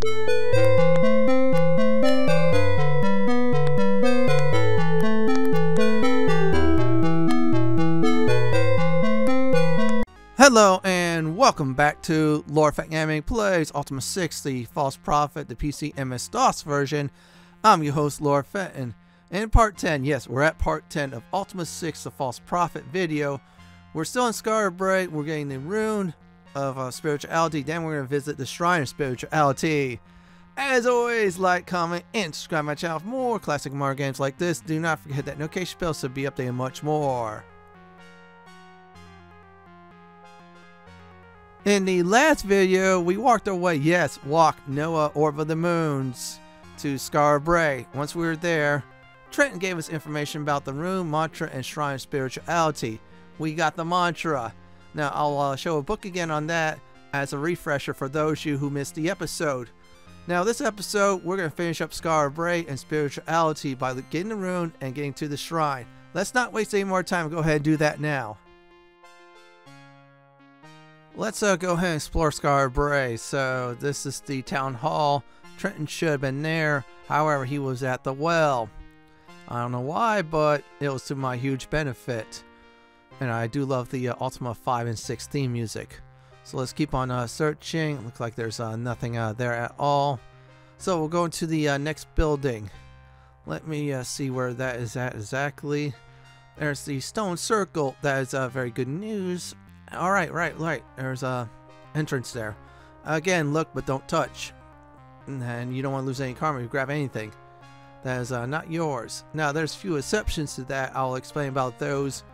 Hello and welcome back to Lore Fact Gaming Plays Ultima 6, the False Prophet, the PC MS-DOS version. I'm your host, Lore Fett, and in part 10, yes, we're at part 10 of Ultima 6, the False Prophet video. We're still in Skara Brae. We're getting the Rune of Spirituality. Then we're going to visit the Shrine of Spirituality. As always, like, comment, and subscribe to my channel for more classic Mario games like this. Do not forget to hit that notification bell to be updated and much more. In the last video, we walked our way, yes, walked Noah Orb of the Moons to Skara Brae. Once we were there, Trenton gave us information about the rune, mantra, and Shrine of Spirituality. We got the mantra. Now, I'll show a book again on that as a refresher for those of you who missed the episode. Now, this episode, we're going to finish up Skara Brae and Spirituality by getting the rune and getting to the shrine. Let's not waste any more time. Go ahead and do that now. Let's go ahead and explore Skara Brae. So this is the town hall. Trenton should have been there. However, he was at the well. I don't know why, but it was to my huge benefit. And I do love the Ultima 5 and 6 theme music. So let's keep on searching. Looks like there's nothing there at all. So we'll go into the next building. Let me see where that is at exactly. There's the stone circle. That is very good news. Alright, right. There's a entrance there. Again, look, but don't touch. And you don't want to lose any karma if you grab anything. That is not yours. Now, there's a few exceptions to that. I'll explain about those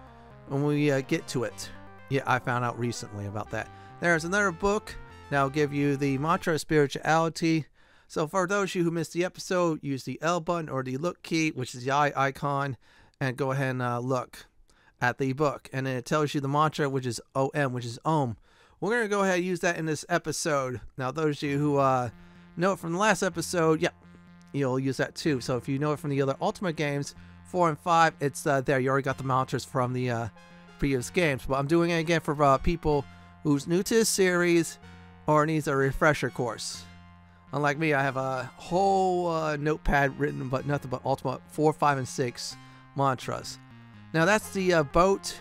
when we get to it. Yeah, I found out recently about that. There's another book that'll give you the mantra of spirituality. So for those of you who missed the episode, use the L button or the look key, which is the eye icon, and go ahead and look at the book, and then it tells you the mantra, which is OM, which is Om. We're going to go ahead and use that in this episode. Now, those of you who know it from the last episode, yeah, you'll use that too. So if you know it from the other Ultima games, 4 and 5, it's there. You already got the mantras from the previous games. But I'm doing it again for people who's new to this series or needs a refresher course. Unlike me, I have a whole notepad written but nothing but Ultima 4, 5, and 6 mantras. Now that's the boat.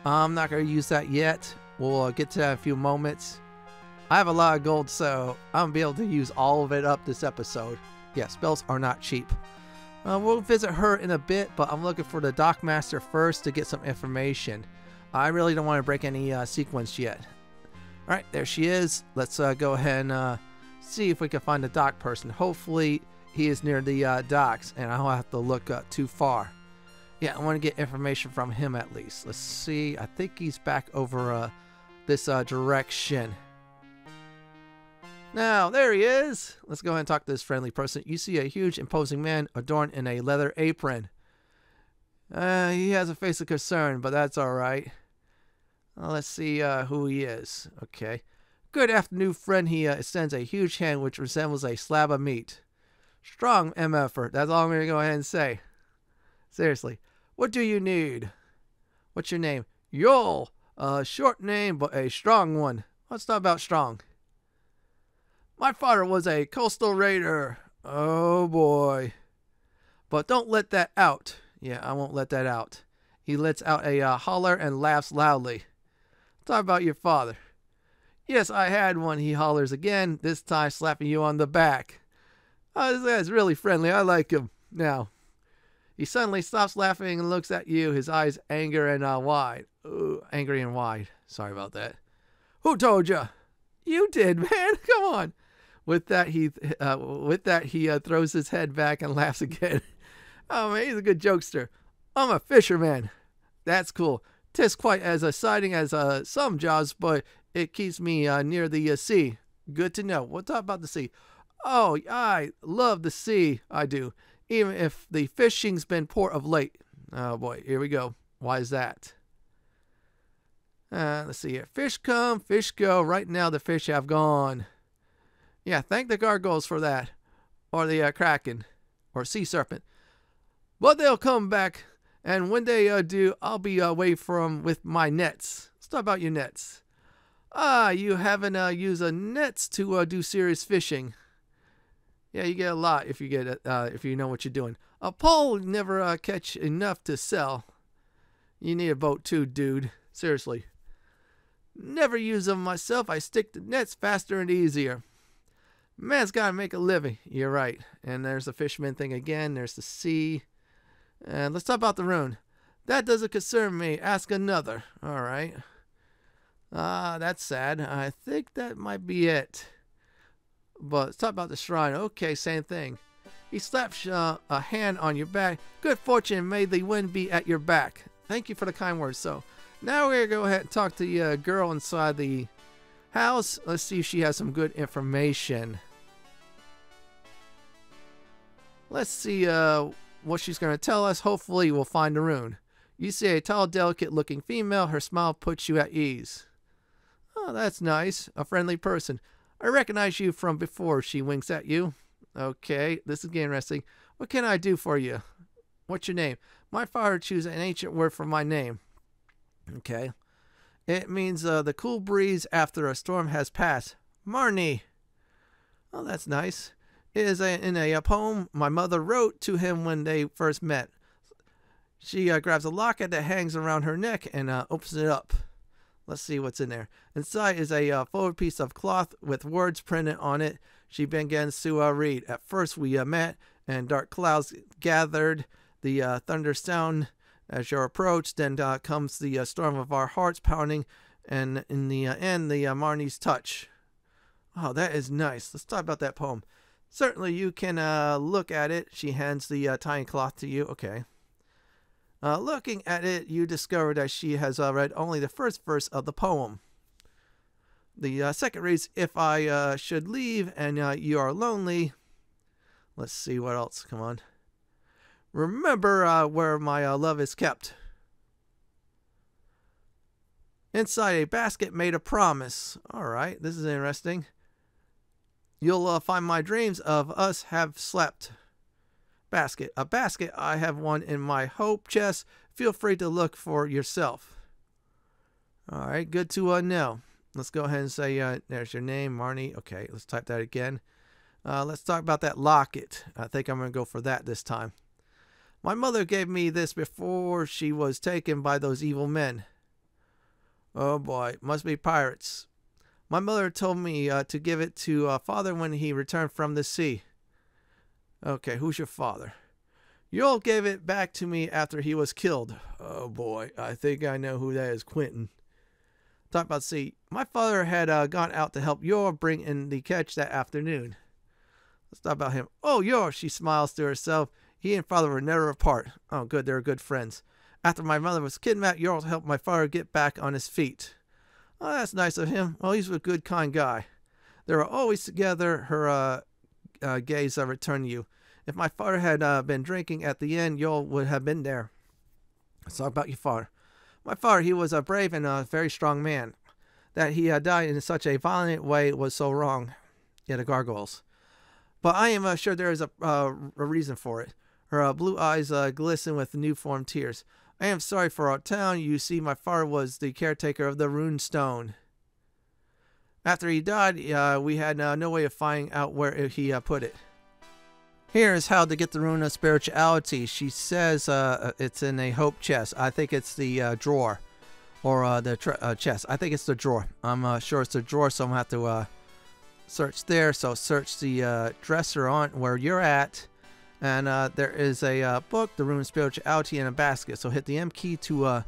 I'm not going to use that yet. We'll get to that in a few moments. I have a lot of gold, so I'm going to be able to use all of it up this episode. Yeah, spells are not cheap. We'll visit her in a bit, but I'm looking for the Dockmaster first to get some information. I really don't want to break any sequence yet. Alright, there she is. Let's go ahead and see if we can find the dock person. Hopefully he is near the docks, and I don't have to look too far. Yeah, I want to get information from him at least. Let's see. I think he's back over this direction. Now, there he is. Let's go ahead and talk to this friendly person. You see a huge, imposing man adorned in a leather apron. He has a face of concern, but that's all right. Let's see who he is. Okay. Good afternoon, friend. He extends a huge hand which resembles a slab of meat. Strong MFer. That's all I'm going to go ahead and say. Seriously. What do you need? What's your name? Yorl. A short name, but a strong one. Let's talk about strong. My father was a coastal raider. Oh boy. But don't let that out. Yeah, I won't let that out. He lets out a holler and laughs loudly. Talk about your father. Yes, I had one, he hollers again, this time slapping you on the back. Oh, this guy's really friendly. I like him. Now. He suddenly stops laughing and looks at you, his eyes angry and wide. Ooh, angry and wide. Sorry about that. Who told you? You did, man. Come on. With that, he throws his head back and laughs again. Oh, man, he's a good jokester. I'm a fisherman. That's cool. 'Tis quite as exciting as some jobs, but it keeps me near the sea. Good to know. We'll talk about the sea. Oh, I love the sea. I do. Even if the fishing's been poor of late. Oh boy, here we go. Why is that? Let's see here. Fish come, fish go. Right now the fish have gone. Yeah, thank the Gargoyles for that. Or the Kraken. Or sea serpent. But they'll come back. And when they do, I'll be away from with my nets. Let's talk about your nets. You haven't used nets to do serious fishing. Yeah, you get a lot if you get it, if you know what you're doing. A pole never catch enough to sell. You need a boat too, dude. Seriously. Never use them myself. I stick to nets faster and easier. Man's gotta make a living. You're right. And there's the fisherman thing again. There's the sea. And let's talk about the rune. That doesn't concern me. Ask another. All right. That's sad. I think that might be it. But let's talk about the shrine. Okay, same thing. He slaps a hand on your back. Good fortune, may the wind be at your back. Thank you for the kind words. So now we're going to go ahead and talk to the girl inside the house. Let's see if she has some good information. Let's see what she's going to tell us. Hopefully we'll find a rune. You see a tall, delicate-looking female. Her smile puts you at ease. Oh, that's nice. A friendly person. I recognize you from before. She winks at you. Okay, this is getting interesting. What can I do for you? What's your name? My father chose an ancient word for my name. Okay. It means the cool breeze after a storm has passed. Marney. Oh, that's nice. It is in a poem my mother wrote to him when they first met. She grabs a locket that hangs around her neck and opens it up. Let's see what's in there. Inside is a folded piece of cloth with words printed on it. She begins to read. At first we met, and dark clouds gathered. The thunder sound as you approach. Then comes the storm of our hearts pounding, and in the end, the Marney's touch. Oh, that is nice. Let's talk about that poem. Certainly, you can look at it. She hands the tiny cloth to you. Okay. Looking at it, you discover that she has read only the first verse of the poem. The second reads, if I should leave and you are lonely. Let's see what else. Come on. Remember where my love is kept. Inside a basket made a promise. All right, this is interesting. You'll find my dreams of us have slept. Basket. A basket. I have one in my hope chest. Feel free to look for yourself. All right, good to know. Let's go ahead and say, there's your name, Marney. Okay, let's type that again. Let's talk about that locket. I think I'm going to go for that this time. My mother gave me this before she was taken by those evil men. Oh boy, must be pirates. My mother told me to give it to father when he returned from the sea. Okay, who's your father? Yorl gave it back to me after he was killed. Oh boy, I think I know who that is, Quentin. Talk about sea. My father had gone out to help Yorl bring in the catch that afternoon. Let's talk about him. Oh, Yorl, she smiles to herself. He and father were never apart. Oh, good, they were good friends. After my mother was kidnapped, Yorl helped my father get back on his feet. Oh, that's nice of him. Well, he's a good, kind guy. They were always together. Her gaze returned to you. If my father had been drinking at the end, Yorl would have been there. Let's talk about your father. My father, he was a brave and a very strong man. That he died in such a violent way was so wrong. Yeah, the Gargoyles. But I am sure there is a reason for it. Her blue eyes glisten with new-formed tears. I am sorry for our town. You see, my father was the caretaker of the Moonstone. After he died, we had no way of finding out where he put it. Here is how to get the Rune of Spirituality. She says it's in a hope chest. I think it's the drawer. Or the chest. I think it's the drawer. I'm sure it's the drawer, so I'm going to have to search there. So search the dresser on where you're at. And there is a book, the Rune of Spirituality, in a basket. So hit the M key to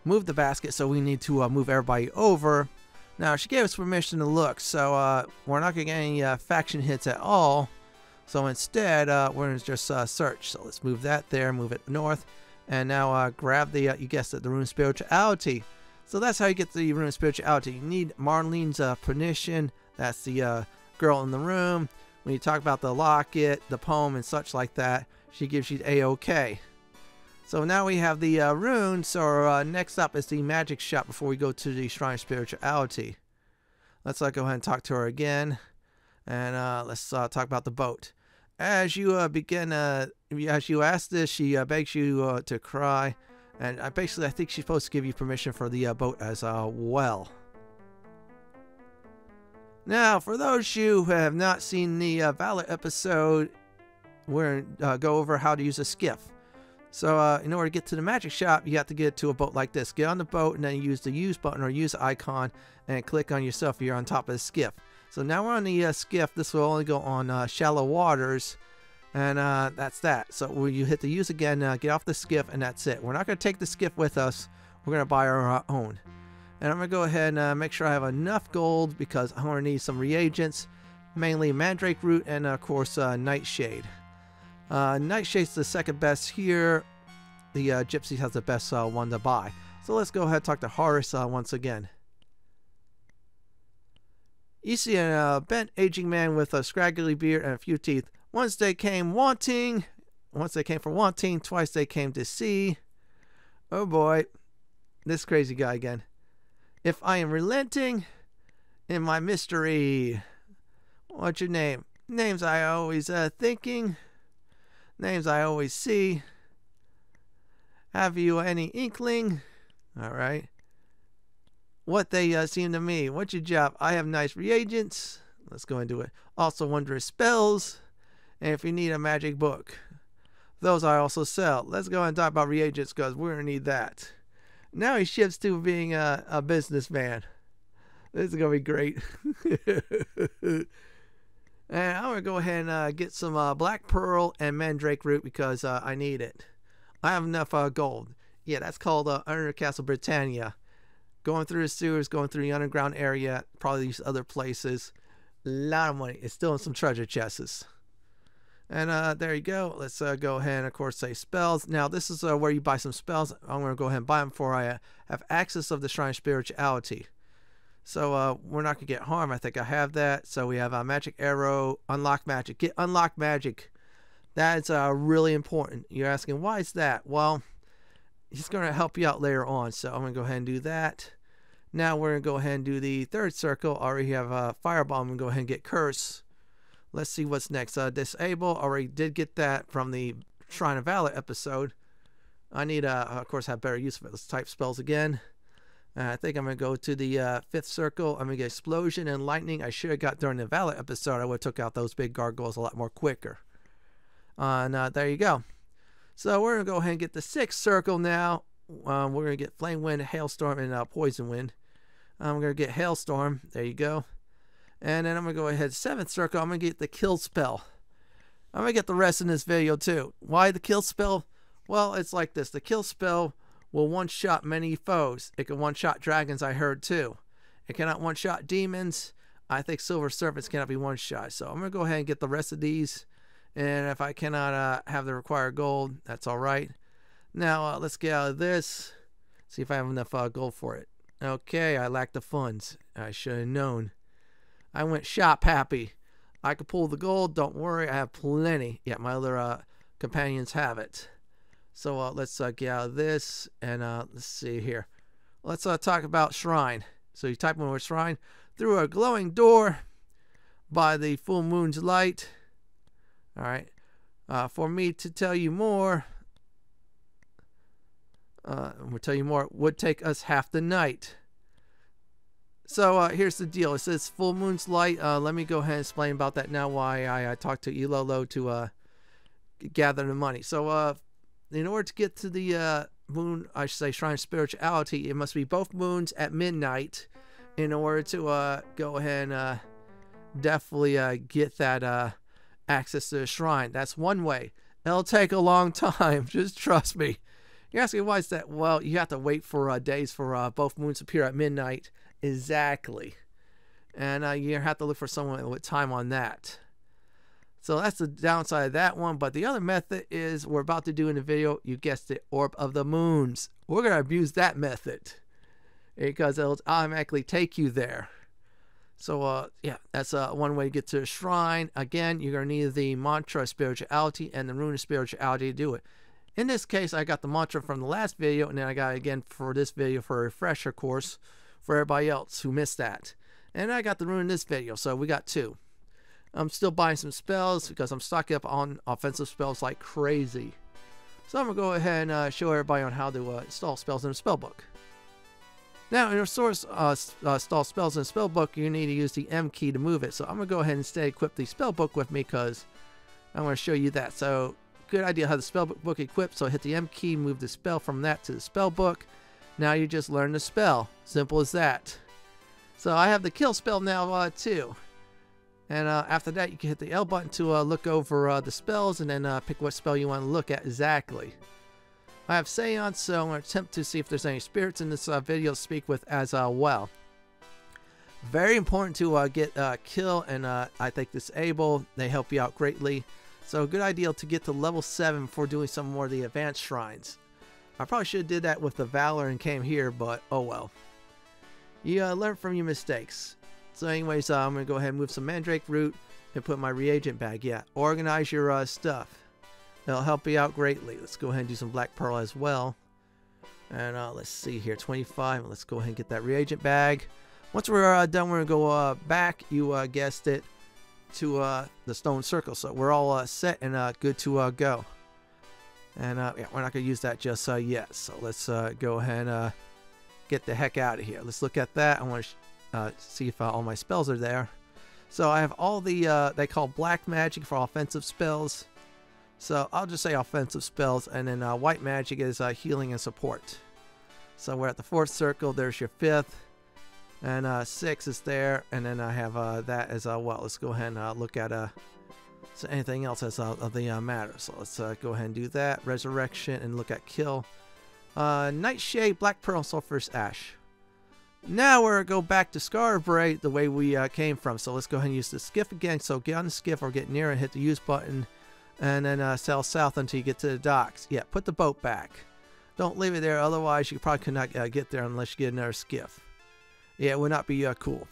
move the basket. So we need to move everybody over. Now, she gave us permission to look. So we're not going to get any faction hits at all. So instead, we're going to just search. So let's move that there, move it north. And now grab the, you guessed it, the Rune of Spirituality. So that's how you get the Rune of Spirituality. You need Marlene's permission. That's the girl in the room. When you talk about the locket, the poem, and such like that, she gives you A-OK. So now we have the rune. So next up is the magic shop before we go to the Shrine of Spirituality. Let's go ahead and talk to her again. And let's talk about the boat. As you as you ask this, she begs you to cry. And basically, I think she's supposed to give you permission for the boat as well. Now, for those of you who have not seen the Valor episode, we're going to go over how to use a skiff. So in order to get to the magic shop, you have to get to a boat like this. Get on the boat and then use the use button or use icon and click on yourself here on top of the skiff. So now we're on the skiff. This will only go on shallow waters. And that's that. So when you hit the use again, get off the skiff, and that's it. We're not going to take the skiff with us. We're going to buy our own. And I'm going to go ahead and make sure I have enough gold because I'm going to need some reagents. Mainly mandrake root and, of course, nightshade. Nightshade's the second best here. The Gypsy has the best one to buy. So let's go ahead and talk to Horance once again. You see a bent aging man with a scraggly beard and a few teeth. Once they came wanting. Once they came for wanting. Twice they came to see. Oh boy. This crazy guy again. If I am relenting in my mystery. What's your name? Names I always thinking. Names I always see. Have you any inkling? Alright. What they seem to me. What's your job? I have nice reagents. Let's go into it. Also wondrous spells. And if you need a magic book. Those I also sell. Let's go and talk about reagents because we're going to need that. Now he shifts to being a businessman. This is going to be great. And I'm going to go ahead and get some black pearl and mandrake root because I need it. I have enough gold. Yeah, that's called Under Castle Britannia. Going through the sewers, going through the underground area, probably these other places. A lot of money. It's still in some treasure chests. And there you go. Let's go ahead and, of course, say spells. Now, this is where you buy some spells. I'm going to go ahead and buy them before I have access of the Shrine of Spirituality. So we're not going to get harmed. I think I have that. So we have a magic arrow, unlock magic. Get unlock magic. That's really important. You're asking, why is that? Well, he's going to help you out later on. So I'm going to go ahead and do that. Now we're going to go ahead and do the third circle. Already have a fireball. I'm going to go ahead and get curse. Let's see what's next. Disable. Already did get that from the Shrine of Valor episode. I need, of course, have better use of it. Let's type spells again. I think I'm going to go to the fifth circle. I'm going to get explosion and lightning. I should have got during the Valor episode. I would have took out those big gargoyles a lot more quicker. And there you go. So we're going to go ahead and get the sixth circle now. We're going to get flame wind, hailstorm, and poison wind. I'm going to get hailstorm. There you go. And then I'm going to go ahead, seventh circle, I'm going to get the kill spell. I'm going to get the rest in this video too. Why the kill spell? Well, it's like this. The kill spell will one-shot many foes. It can one-shot dragons, I heard too. It cannot one-shot demons. I think silver serpents cannot be one-shot. So I'm going to go ahead and get the rest of these. And if I cannot have the required gold, that's all right. Now, let's get out of this. See if I have enough gold for it. Okay, I lack the funds. I should have known. I went shop happy. I could pull the gold. Don't worry. I have plenty. Yeah, my other companions have it. So let's get out of this. And let's see here. Let's talk about shrine. So you type in the word shrine. Through a glowing door by the full moon's light. All right. For me to tell you more. We'll tell you more. It would take us half the night. So here's the deal. It says full moon's light. Let me go ahead and explain about that now. Why I talked to Ilolo to gather the money. So in order to get to the moon, I should say Shrine of Spirituality, it must be both moons at midnight in order to go ahead and definitely get that access to the shrine. That's one way. It'll take a long time. Just trust me. You're asking why is that? Well, you have to wait for days for both moons to appear at midnight. Exactly. And you have to look for someone with time on that. So that's the downside of that one. But the other method is we're about to do in the video. You guessed it. Orb of the Moons. We're going to abuse that method. Because it'll automatically take you there. So yeah, that's one way to get to the shrine. Again, you're going to need the mantra of spirituality and the rune of spirituality to do it. In this case, I got the mantra from the last video. And then I got it again for this video for a refresher course. For everybody else who missed that. And I got the rune in this video, so we got two. I'm still buying some spells because I'm stocking up on offensive spells like crazy. So I'm going to go ahead and show everybody on how to install spells in a spell book. Now, in your source stall spells in the spell book, you need to use the M key to move it. So I'm going to go ahead and instead equip the spell book with me because I want to show you that. So good idea how the spell book equipped. So hit the M key, move the spell from that to the spell book. Now you just learn the spell. Simple as that. So I have the kill spell now too. And after that, you can hit the L button to look over the spells and then pick what spell you want to look at exactly. I have Seance, so I'm going to attempt to see if there's any spirits in this video to speak with as well. Very important to get kill and I think disable. They help you out greatly. So good idea to get to level 7 before doing some more of the advanced shrines. I probably should have did that with the Valor and came here, but oh well. You learn from your mistakes. So anyways, I'm going to go ahead and move some Mandrake Root and put my reagent bag. Yeah, organize your stuff. That'll help you out greatly. Let's go ahead and do some Black Pearl as well. And let's see here, 25. Let's go ahead and get that reagent bag. Once we're done, we're going to go back, you guessed it, to the stone circle. So we're all set and good to go. And yeah, we're not going to use that just yet. So let's go ahead and get the heck out of here. Let's look at that. I want to see if all my spells are there. So I have all the, they call black magic for offensive spells. So I'll just say offensive spells, and then white magic is healing and support. So we're at the 4th circle. There's your 5th, and 6 is there, and then I have that as well. Let's go ahead and look at so anything else as of the matter. So let's go ahead and do that. Resurrection and look at kill. Nightshade, Black Pearl, Sulphurous Ash. Now we're going to go back to Skara Brae the way we came from. So let's go ahead and use the skiff again. So get on the skiff or get near and hit the use button. And then sail south until you get to the docks. Yeah, put the boat back. Don't leave it there, otherwise you probably could not get there unless you get another skiff. Yeah, it would not be cool.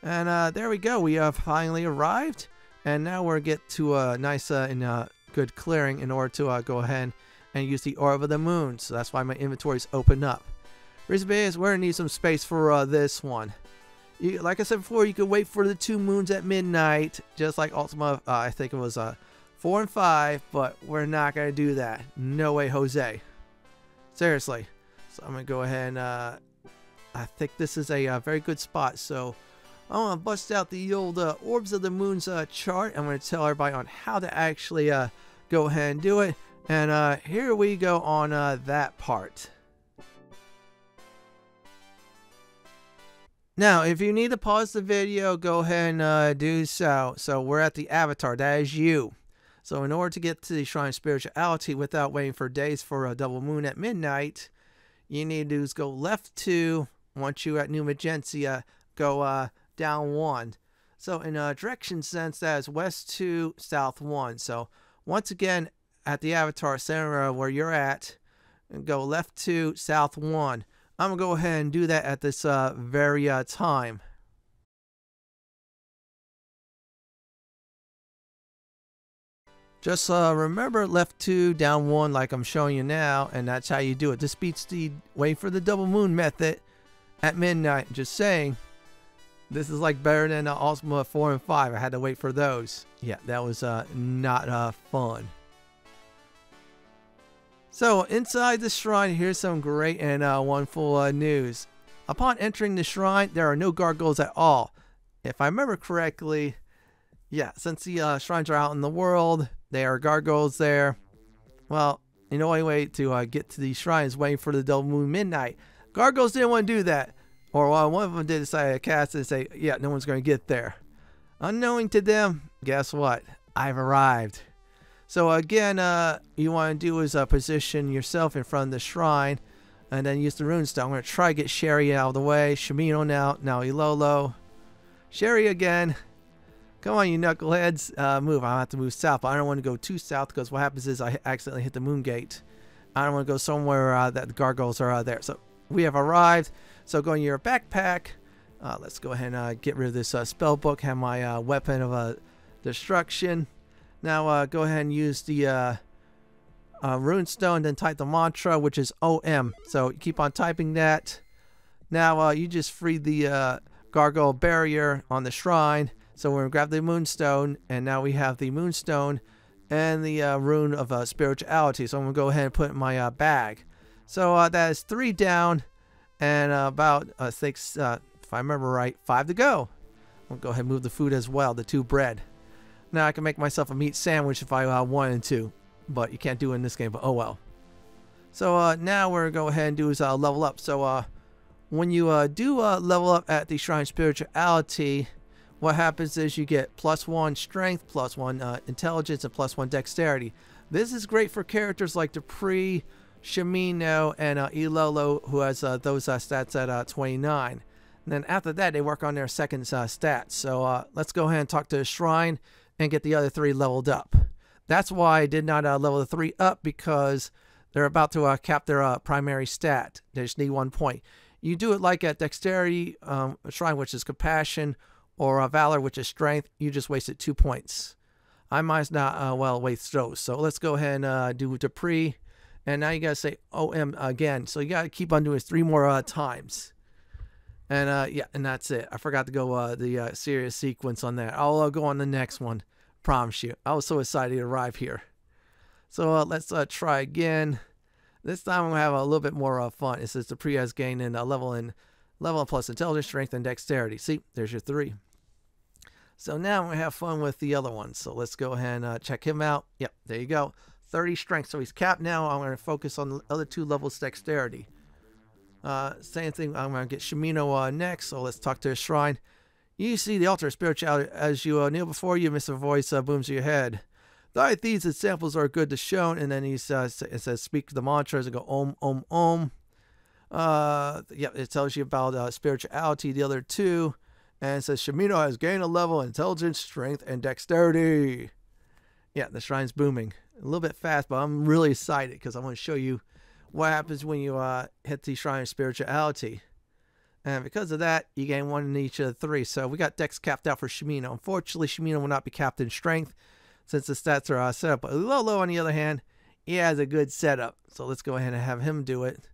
And there we go. We have finally arrived. And now we're get to a nice and good clearing in order to go ahead and use the Orb of the Moon. So that's why my inventory's open up. Reason being is we're going to need some space for this one. Like I said before, you could wait for the 2 moons at midnight. Just like Ultima, I think it was 4 and 5, but we're not going to do that. No way, Jose. Seriously. So I'm going to go ahead and I think this is a very good spot. So I'm going to bust out the old Orbs of the Moon's chart. I'm going to tell everybody on how to actually go ahead and do it. And here we go on that part. Now, if you need to pause the video, go ahead and do so. So we're at the avatar. That is you. So in order to get to the Shrine of Spirituality without waiting for days for a double moon at midnight, you need to do is go left 2. Once you're at New Magentia, go down 1. So in a direction sense, that is west 2, south 1. So once again, at the avatar center where you're at, go left 2, south 1. I'm going to go ahead and do that at this very time. Just remember left 2, down 1 like I'm showing you now, and that's how you do it. This beats the wait for the double moon method at midnight. Just saying, this is like better than Ultima 4 and 5. I had to wait for those. Yeah, that was not fun. So inside the shrine, here's some great and wonderful news. Upon entering the shrine, there are no gargoyles at all. If I remember correctly, yeah, since the shrines are out in the world, there are gargoyles there. Well, the only way to get to the shrine is waiting for the double moon midnight. Gargoyles didn't want to do that. Or one of them did decide to cast and say, yeah, no one's going to get there. Unknowing to them, guess what? I've arrived. So again, you want to do is position yourself in front of the shrine and then use the runestone. I'm going to try to get Sherry out of the way. Shamino now Ilolo. Sherry again. Come on, you knuckleheads. Move. I have to move south, but I don't want to go too south because what happens is I accidentally hit the moon gate. I don't want to go somewhere that the gargoyles are there. So we have arrived. So go in your backpack. Let's go ahead and get rid of this spell book. Have my weapon of destruction. Now go ahead and use the runestone, then type the mantra, which is OM. So keep on typing that. Now you just freed the gargoyle barrier on the shrine. So we're going to grab the Moonstone, and now we have the Moonstone and the Rune of Spirituality. So I'm going to go ahead and put it in my bag. So that is 3 down, And about, if I remember right, 5 to go. I'll go ahead and move the food as well, the 2 bread. Now I can make myself a meat sandwich if I wanted to, but you can't do it in this game, but oh well. So now we're going to go ahead and do is level up. So when you do level up at the Shrine of Spirituality, what happens is you get +1 strength, +1 intelligence, and +1 dexterity. This is great for characters like Dupree, Shimino, and Ilolo, who has those stats at 29. And then after that, they work on their second stats. So let's go ahead and talk to the Shrine and get the other 3 leveled up. That's why I did not level the 3 up, because they're about to cap their primary stat. They just need 1 point. You do it like at Dexterity Shrine, which is Compassion, or Valor, which is Strength. You just wasted 2 points. I might not waste those. So let's go ahead and do Dupree. And now you got to say OM again. So you got to keep on doing it 3 more times. And yeah, and that's it. I forgot to go the serious sequence on that. I'll go on the next one. Promise you. I was so excited to arrive here. So let's try again. This time I'm going to have a little bit more fun. It says Dupree has gained in level plus intelligence, strength, and dexterity. See, there's your 3. So now I'm going to have fun with the other one. So let's go ahead and check him out. Yep, there you go. 30 strength. So he's capped now. I'm going to focus on the other 2 levels dexterity. Same thing. I'm going to get Shimino next. So let's talk to his Shrine. You see the altar of spirituality. As you kneel before you, Mr. Voice booms in your head. Thy these examples are good to shown. And then he says, it says, speak the mantras and go om, om, om. Yeah, it tells you about spirituality, the other 2. And it says, Shimino has gained a level in intelligence, strength, and dexterity. Yeah, the Shrine's booming. A little bit fast, but I'm really excited because I want to show you what happens when you hit the Shrine of Spirituality. And because of that, you gain 1 in each of the 3. So we got Dex capped out for Shimino. Unfortunately, Shimino will not be capped in strength since the stats are set up. But Lolo, on the other hand, he has a good setup. So let's go ahead and have him do it.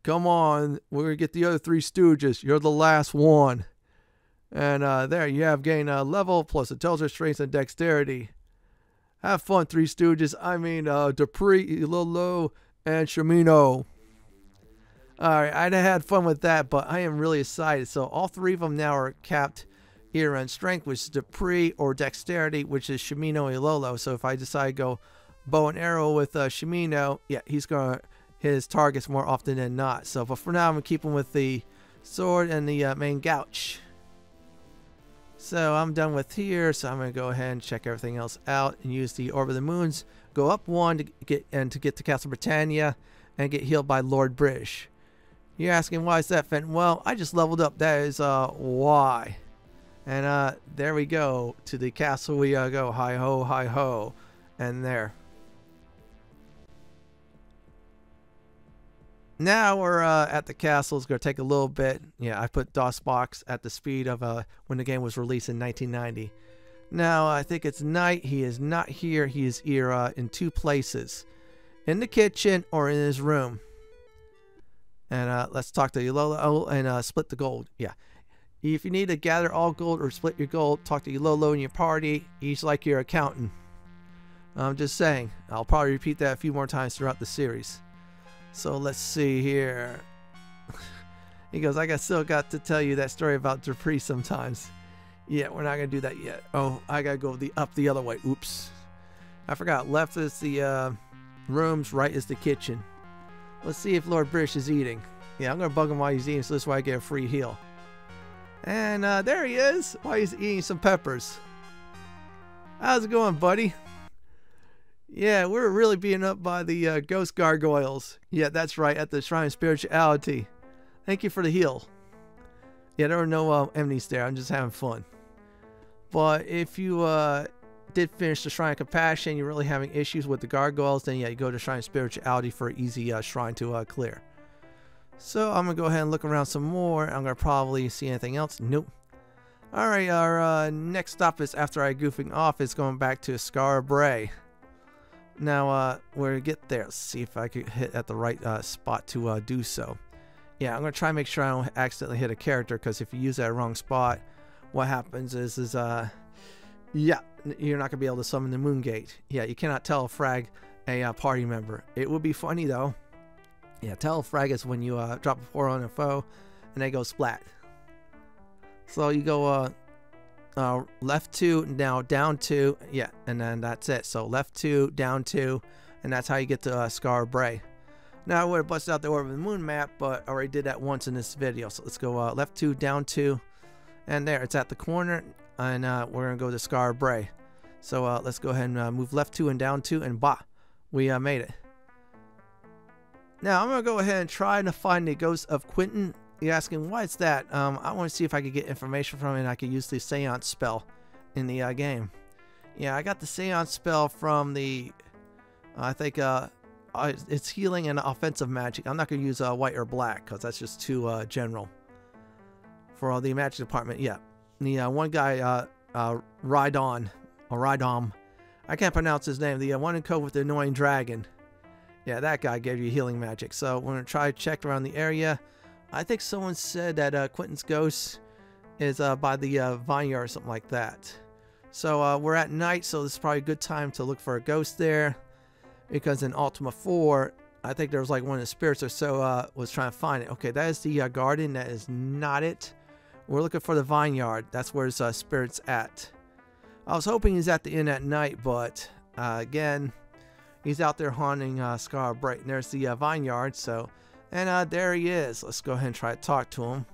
Come on, we're going to get the other 3 Stooges. You're the last one. And there you have gained a level plus intelligence, strength, and dexterity. Have fun, 3 Stooges. I mean, Dupree, Lolo, and Shimino. Alright, I had fun with that, but I am really excited. So all 3 of them now are capped either on strength, which is Dupree, or dexterity, which is Shimino and Lolo. So if I decide to go bow and arrow with Shimino, yeah, he's going to hit his targets more often than not. So, but for now, I'm going to keep him with the sword and the main gouch. So I'm done with here. So I'm going to go ahead and check everything else out and use the Orb of the Moons. Go up 1 to get to Castle Britannia and get healed by Lord British. You're asking why is that, Fenton? Well, I just leveled up. That is why. And there we go. To the castle we go. Hi ho, hi ho. And there. Now we're at the castle. It's going to take a little bit. Yeah, I put DOSBox at the speed of when the game was released in 1990. Now, I think it's night. He is not here. He is here in 2 places. In the kitchen or in his room. And let's talk to Ulolo and split the gold. Yeah. If you need to gather all gold or split your gold, talk to Ulolo in your party. He's like your accountant. I'm just saying. I'll probably repeat that a few more times throughout the series. So let's see here. He goes, I still got to tell you that story about Dupree sometimes. Yeah, we're not going to do that yet. Oh, I got to go up the other way. Oops. I forgot. Left is the rooms, right is the kitchen. Let's see if Lord British is eating. Yeah, I'm going to bug him while he's eating, so this way I get a free heal. And there he is, while he's eating some peppers. How's it going, buddy? Yeah, we're really being up by the ghost gargoyles. Yeah, that's right, at the Shrine of Spirituality. Thank you for the heal. Yeah, there were no enemies there. I'm just having fun. But if you did finish the Shrine of Compassion, you're really having issues with the gargoyles, then yeah, you go to Shrine of Spirituality for an easy shrine to clear. So I'm going to go ahead and look around some more. I'm going to probably see anything else. Nope. Alright, our next stop is after I goofing off is going back to Skara Brae. Now, we'll get there. Let's see if I could hit at the right spot to do so. Yeah, I'm going to try and make sure I don't accidentally hit a character, because if you use that wrong spot, what happens is yeah, you're not going to be able to summon the Moon Gate. Yeah, you cannot tell frag a party member. It would be funny, though. Yeah, telefrag is when you drop a 4 on a foe and they go splat. So you go left 2, now down 2, yeah, and then that's it. So left 2, down 2, and that's how you get to Skara Brae. Now I would have busted out the Orb of the Moon map, but I already did that once in this video. So let's go left 2, down 2, and there, it's at the corner, and we're going to go to Skara Brae. So let's go ahead and move left 2 and down 2, and bah, we made it. Now I'm going to go ahead and try to find the ghost of Quentin. You're asking, why is that? I want to see if I could get information from it and I could use the Seance spell in the game. Yeah, I got the Seance spell from the, I think it's healing and offensive magic. I'm not going to use white or black because that's just too general. For the magic department, yeah. The one guy, Rydon, or Rydom, I can't pronounce his name. The one in code with the annoying dragon. Yeah, that guy gave you healing magic. So we're going to try to check around the area. I think someone said that Quentin's ghost is by the vineyard or something like that. So we're at night, so this is probably a good time to look for a ghost there. Because in Ultima 4, I think there was like one of the spirits or so was trying to find it. Okay, that is the garden. That is not it. We're looking for the vineyard. That's where his spirit's at. I was hoping he's at the inn at night, but again, he's out there haunting Skara Brae. And there's the vineyard, so... And there he is. Let's go ahead and try to talk to him.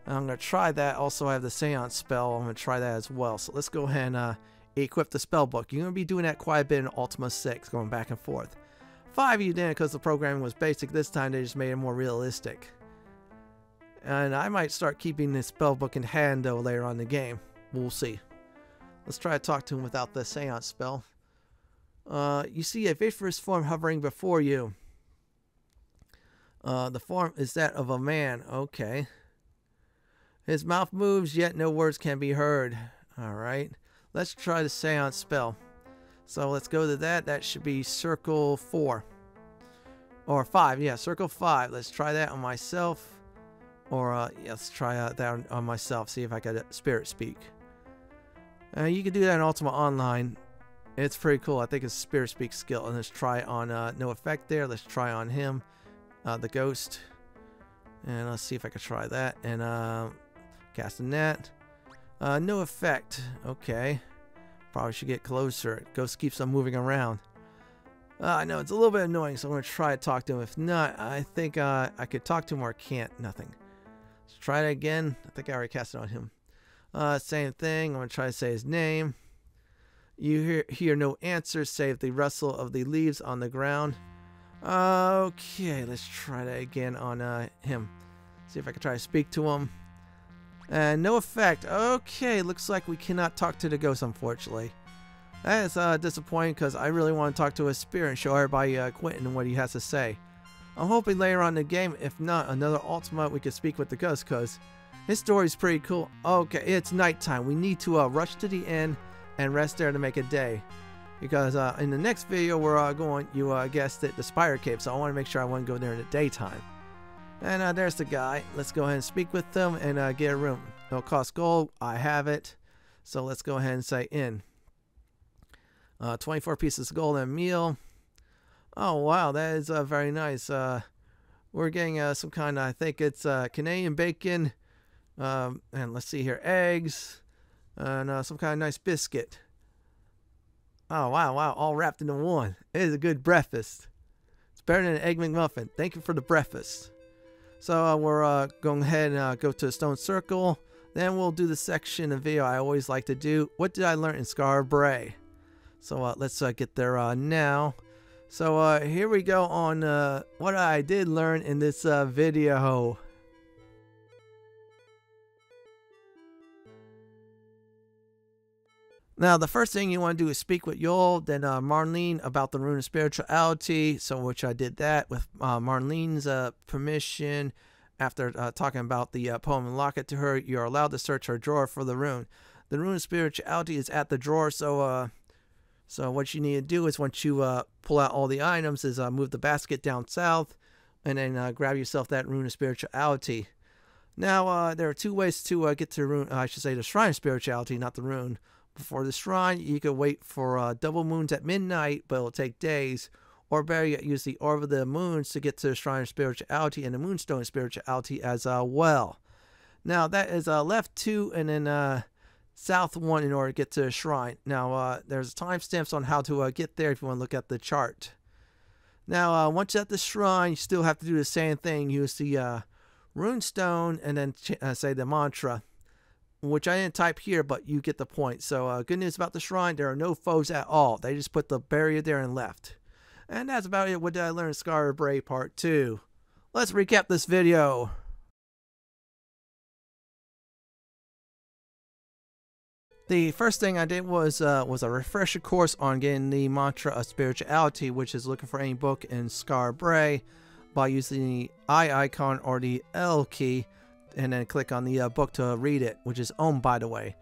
I'm going to try that. Also, I have the Seance spell. I'm going to try that as well. So let's go ahead and equip the spell book. You're going to be doing that quite a bit in Ultima 6, going back and forth. 5 you didn't because the programming was basic. This time they just made it more realistic. And I might start keeping this spell book in hand, though, later on in the game. We'll see. Let's try to talk to him without the Seance spell. You see a vaporous form hovering before you. The form is that of a man. Okay. His mouth moves, yet no words can be heard. Alright. Let's try the Seance spell. So let's go to that. That should be circle 4. Or 5. Yeah, circle 5. Let's try that on myself. Or, yeah, let's try that on myself. See if I can spirit speak. You can do that in Ultima Online. It's pretty cool. I think it's a spirit speak skill. And let's try on no effect there. Let's try on him. The ghost. And let's see if I can try that. And casting that. No effect. Okay. Probably should get closer. Ghost keeps on moving around. I know it's a little bit annoying, so I'm going to try to talk to him. If not, I think I could talk to him or can't. Nothing. Let's try it again. I think I already cast it on him. Same thing. I'm going to try to say his name. You hear no answer save the rustle of the leaves on the ground. Okay, let's try that again on him. See if I can try to speak to him. And no effect. Okay, looks like we cannot talk to the ghost, unfortunately. That is disappointing because I really want to talk to his spirit and show everybody Quentin and what he has to say. I'm hoping later on in the game, if not another Ultima, we can speak with the ghost because his story is pretty cool. Okay, it's nighttime. We need to rush to the inn and rest there to make a day. Because in the next video, we're going, you guessed it, the Spider Cave. So I want to make sure I want to go there in the daytime. And there's the guy. Let's go ahead and speak with them and get a room. It'll cost gold. I have it. So let's go ahead and say in. 24 pieces of gold and a meal. Oh, wow. That is very nice. We're getting some kind of, I think it's Canadian bacon. And let's see here. Eggs. And some kind of nice biscuit. Oh, wow, wow. All wrapped into one. It is a good breakfast. It's better than an egg McMuffin. Thank you for the breakfast. So we're going ahead and go to the stone circle. Then we'll do the section of video I always like to do. What did I learn in Skara Brae? So let's get there now. So here we go on what I did learn in this video. Now, the first thing you want to do is speak with Yorl, then Marney about the Rune of Spirituality, so which I did that with Marlene's permission. After talking about the poem and locket to her, you're allowed to search her drawer for the rune. The Rune of Spirituality is at the drawer, so what you need to do is once you pull out all the items is move the basket down south, and then grab yourself that Rune of Spirituality. Now, there are two ways to get to the rune, I should say the Shrine of Spirituality, not the rune. Before the shrine, you can wait for double moons at midnight, but it'll take days. or better yet, use the Orb of the Moons to get to the Shrine of Spirituality and the Moonstone of Spirituality as well. Now that is left 2 and then south 1 in order to get to the shrine. Now there's timestamps on how to get there if you want to look at the chart. Now once you're at the shrine, you still have to do the same thing. Use the rune stone and then say the mantra, which I didn't type here, but you get the point. So good news about the shrine, there are no foes at all. They just put the barrier there and left. And that's about it. What did I learn in Skara Brae Part 2? Let's recap this video. The first thing I did was a refresher course on getting the Mantra of Spirituality, which is looking for any book in Skara Brae by using the I icon or the L key, and then click on the book to read it, which is owned, by the way.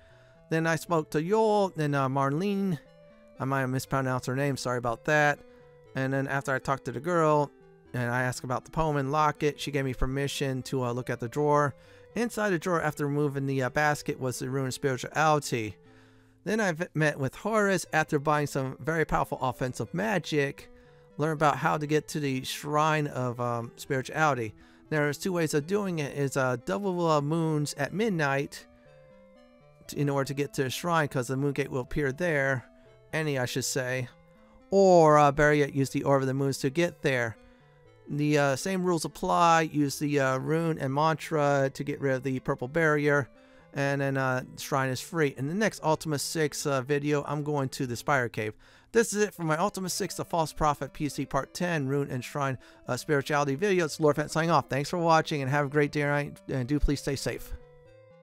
Then I spoke to Yorl, then Marney. I might have mispronounced her name, sorry about that. And then after I talked to the girl, and I asked about the poem and locket, she gave me permission to look at the drawer. Inside the drawer, after removing the basket, was the Rune of Spirituality. Then I met with Horance after buying some very powerful offensive magic. Learn about how to get to the Shrine of Spirituality. There's 2 ways of doing it. Is double moons at midnight in order to get to the shrine, because the moon gate will appear there. I should say. Or better yet, use the Orb of the Moons to get there. The same rules apply. Use the rune and mantra to get rid of the purple barrier, and then shrine is free. In the next Ultima 6 video, I'm going to the Spider Cave. This is it for my Ultima 6 The False Prophet PC Part 10 Rune and Shrine Spirituality video. It's Lord Fent signing off. Thanks for watching and have a great day night, and do please stay safe.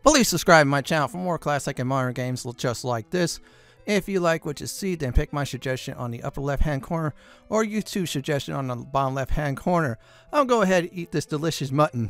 Please subscribe to my channel for more classic and modern games just like this. If you like what you see, then pick my suggestion on the upper left hand corner or YouTube's suggestion on the bottom left hand corner. I'll go ahead and eat this delicious mutton.